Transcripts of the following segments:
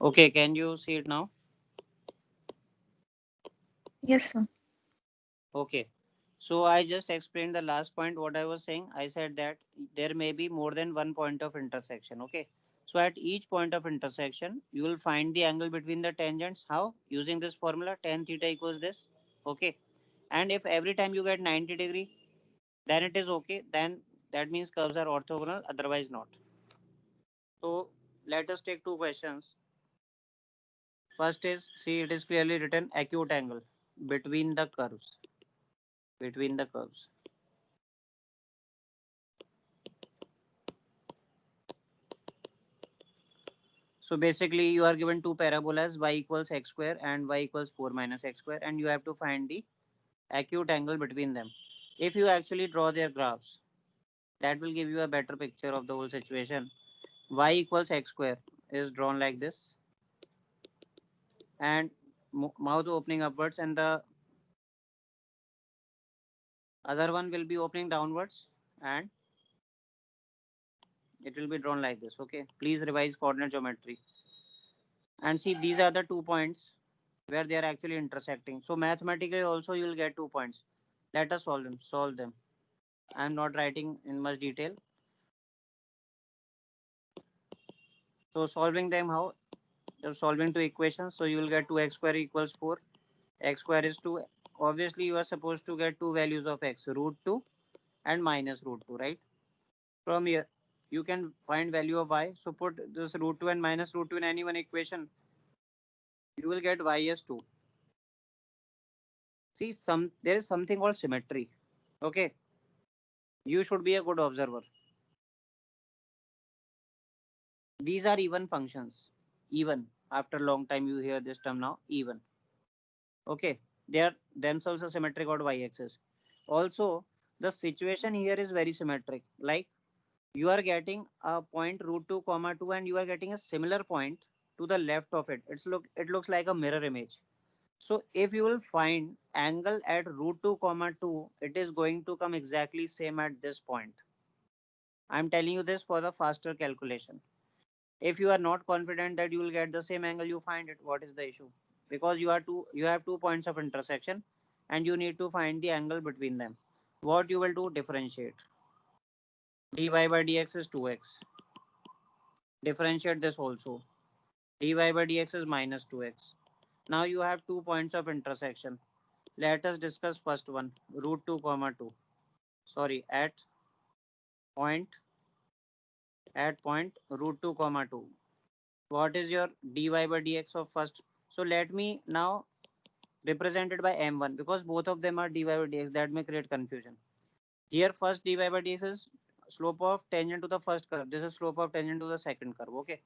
Okay, can you see it now? Yes, sir. Okay. So I just explained the last point what I was saying. I said that there may be more than one point of intersection. Okay. So at each point of intersection, you will find the angle between the tangents. How? Using this formula tan theta equals this. Okay. And if every time you get 90-degree, then it is okay. Then that means curves are orthogonal, otherwise not. So let us take two questions. First is, see, it is clearly written acute angle between the curves. Between the curves. So basically, you are given two parabolas y equals x square and y equals 4 minus x square, and you have to find the acute angle between them. If you actually draw their graphs, that will give you a better picture of the whole situation. Y equals x square is drawn like this, and mouth opening upwards, and the other one will be opening downwards, and it will be drawn like this. Okay, please revise coordinate geometry. And see, these are the 2 points where they are actually intersecting. So mathematically also you will get 2 points. Let us solve them. Solve them. I am not writing in much detail. So solving them how? You're solving two equations. So you will get 2x square equals 4. X square is 2. Obviously you are supposed to get two values of x, root 2 and minus root 2, right? From here you can find value of y. So put this root 2 and minus root 2 in any one equation. You will get y as 2. See, there is something called symmetry. Okay, you should be a good observer. These are even functions. Even after a long time you hear this term now. Even. Okay, they are themselves a symmetric or y-axis. Also, the situation here is very symmetric. Like you are getting a point root 2 comma 2 and you are getting a similar point to the left of it. It looks like a mirror image. So if you will find angle at root 2 comma 2, it is going to come exactly same at this point. I'm telling you this for the faster calculation. If you are not confident that you will get the same angle, you find it. What is the issue? Because you have 2 points of intersection and you need to find the angle between them. What you will do? Differentiate. Dy by dx is 2x. Differentiate this also. Dy by dx is minus 2x. Now you have 2 points of intersection. Let us discuss first one. Root 2 comma 2. Sorry, point point root 2 comma 2. What is your dy by dx of first? So let me now represented by m1 because both of them are dy by dx. That may create confusion. Here first dy by dx is slope of tangent to the first curve. This is slope of tangent to the second curve. Okay.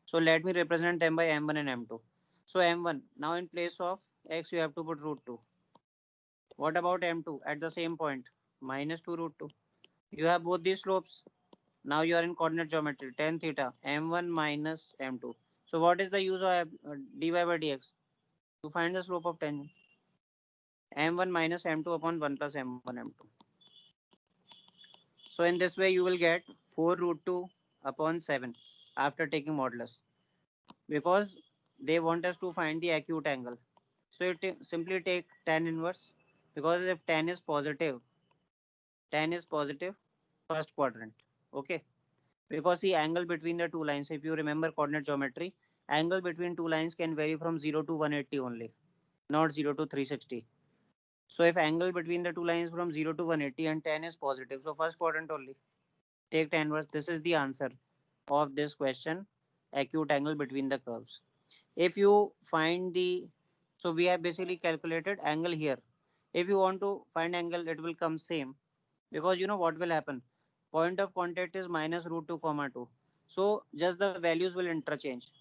So let me represent them by m1 and m2. So m1 now in place of x you have to put root 2. What about m2 at the same point? Minus 2 root 2. You have both these slopes. Now you are in coordinate geometry. Tan theta m1 minus m2. So what is the use of dy by dx? To find the slope of tangent. M1 minus M2 upon 1 plus M1 M2. So in this way you will get 4 root 2 upon 7 after taking modulus because they want us to find the acute angle. So you simply take tan inverse because if tan is positive first quadrant. Okay. Because the angle between the two lines, if you remember coordinate geometry, angle between two lines can vary from 0 to 180 only, not 0 to 360. So if angle between the two lines from 0 to 180 and tan is positive, so first quadrant only. Take tan inverse. This is the answer of this question. Acute angle between the curves. If you find the, so we have basically calculated angle here. If you want to find angle, it will come same because you know what will happen. Point of contact is minus root 2 comma 2. So just the values will interchange.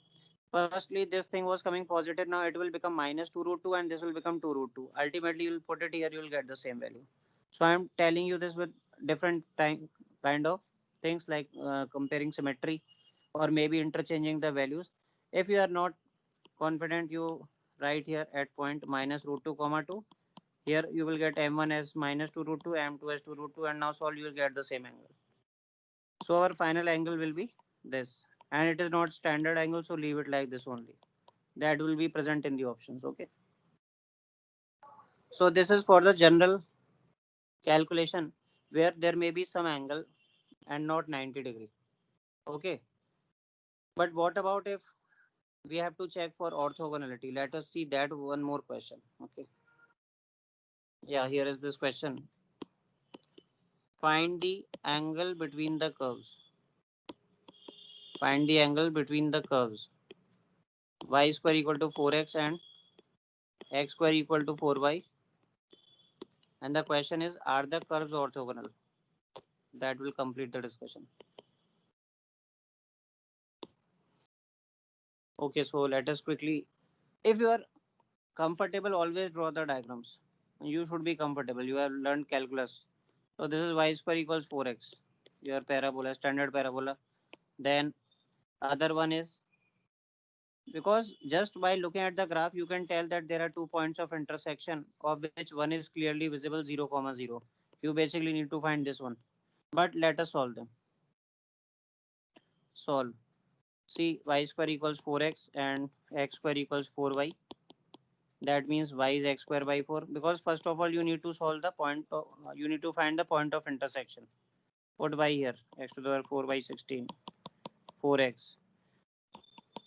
Firstly, this thing was coming positive. Now it will become minus 2 root 2 and this will become 2 root 2. Ultimately, you will put it here, you will get the same value. So I am telling you this with different kind of things like comparing symmetry or maybe interchanging the values. If you are not confident, you write here at point minus root 2 comma 2. Here you will get m1 as minus 2 root 2, m2 as 2 root 2 and now solve you will get the same angle. So our final angle will be this. and it is not standard angle, so leave it like this only. That will be present in the options. Okay. So this is for the general calculation where there may be some angle and not 90 degree. Okay. But what about if we have to check for orthogonality? Let us see that one more question. Okay. Yeah, here is this question. Find the angle between the curves. Find the angle between the curves. Y square equal to 4x and x square equal to 4y. And the question is, are the curves orthogonal? That will complete the discussion. Okay, so let us quickly, if you are comfortable, always draw the diagrams. You should be comfortable. You have learned calculus. So this is y square equals 4x. Your parabola, standard parabola. Then other one is, because just by looking at the graph, you can tell that there are 2 points of intersection, of which one is clearly visible 0, comma 0. You basically need to find this one. But let us solve them. Solve. See, y square equals 4x and x square equals 4y. That means y is x square by 4, because first of all you need to solve the point of, you need to find the point of intersection. Put y here, x to the power 4 by 16, 4x.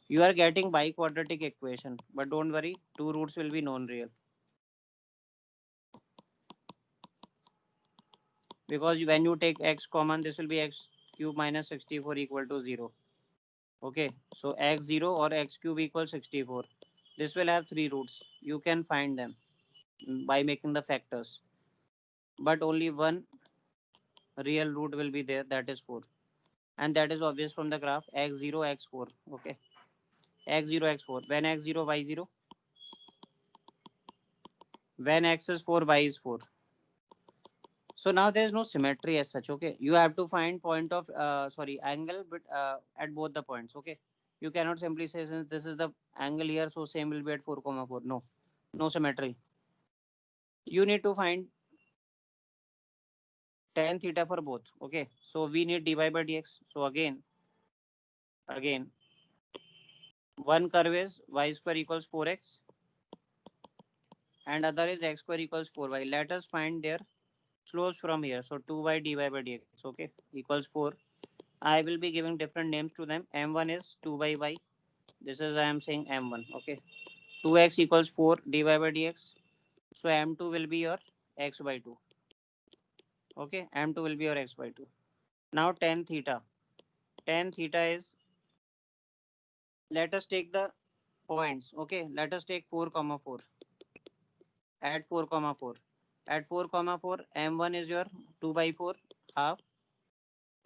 You are getting biquadratic equation, but don't worry, two roots will be non-real, because when you take x common, this will be x cube minus 64 equal to 0. Okay, so x 0 or x cube equals 64. This will have three roots. You can find them by making the factors, but only one real root will be there, that is 4. And that is obvious from the graph, x0 x4. Okay, x0 x4, when x0 y0, when x is 4 y is 4. So now there is no symmetry as such. Okay, you have to find point of sorry, angle but at both the points. Okay, you cannot simply say since this is the angle here, so same will be at 4 comma 4. No, no symmetry. You need to find tan theta for both. Okay, so we need dy by dx. So again one curve is y square equals 4x and other is x square equals 4y. Let us find their slopes from here. So 2y dy by dx, okay, equals 4. I will be giving different names to them. M1 is 2 by y. This is I am saying M1. Okay. 2x equals 4 dy by dx. So M2 will be your x by 2. Okay. M2 will be your x by 2. Now tan theta. Tan theta is, let us take the points. Okay. Let us take 4 comma 4. At 4 comma 4. At 4 comma 4, M1 is your 2 by 4 half.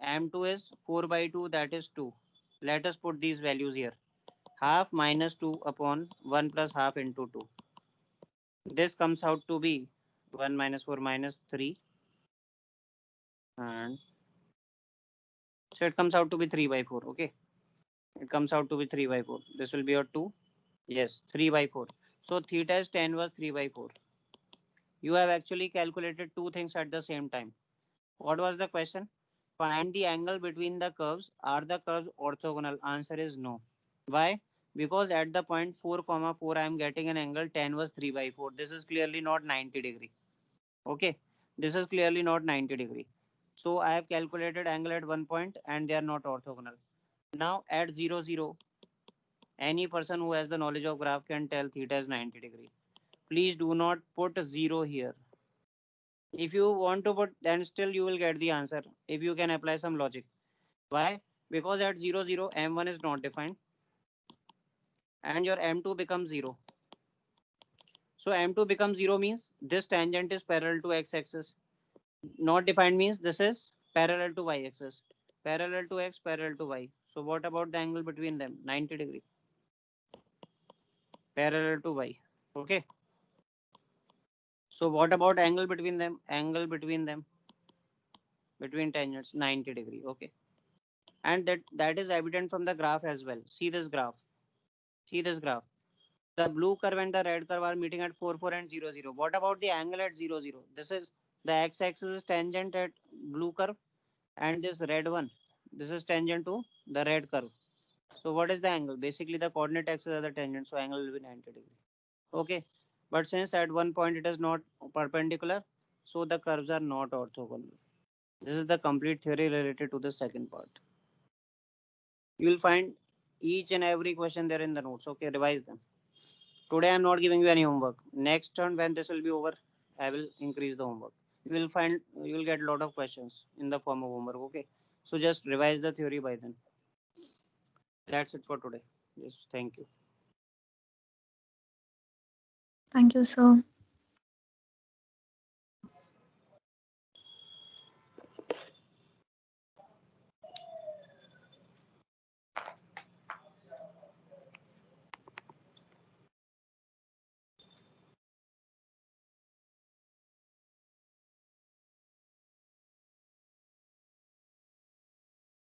M2 is 4 by 2, that is 2. Let us put these values here. Half minus 2 upon 1 plus half into 2. This comes out to be 1 minus 4 minus 3. And so it comes out to be 3 by 4. Okay. It comes out to be 3 by 4. This will be your 2. Yes, 3 by 4. So theta is tan was 3 by 4. You have actually calculated two things at the same time. What was the question? Find the angle between the curves. Are the curves orthogonal? Answer is no. Why? Because at the point 4 comma 4 I am getting an angle tan was 3 by 4. This is clearly not 90 degree. Okay, this is clearly not 90 degree. So I have calculated angle at one point and they are not orthogonal. Now at 0 0, any person who has the knowledge of graph can tell theta is 90 degree. Please do not put 0 here. If you want to put, then still you will get the answer if you can apply some logic. Why? Because at 0 0 m1 is not defined and your m2 becomes 0. So m2 becomes 0 means this tangent is parallel to x-axis. Not defined means this is parallel to y-axis. Parallel to x, parallel to y. So what about the angle between them? 90 degree. Parallel to y. Okay. So what about angle between them? Angle between them, between tangents, 90 degree. Okay. And that is evident from the graph as well. See this graph. See this graph. The blue curve and the red curve are meeting at 4 4 and 0 0. What about the angle at 0 0? This is the x-axis is tangent at blue curve and this red one. This is tangent to the red curve. So what is the angle? Basically the coordinate axis are the tangent, so angle will be 90 degree. Okay, but since at one point it is not perpendicular, so the curves are not orthogonal. This is the complete theory related to the second part. You will find each and every question there in the notes. Okay, revise them. Today I am not giving you any homework. Next turn when this will be over, I will increase the homework. You will get a lot of questions in the form of homework. Okay, so just revise the theory by then. That's it for today. Yes, thank you. Thank you, sir.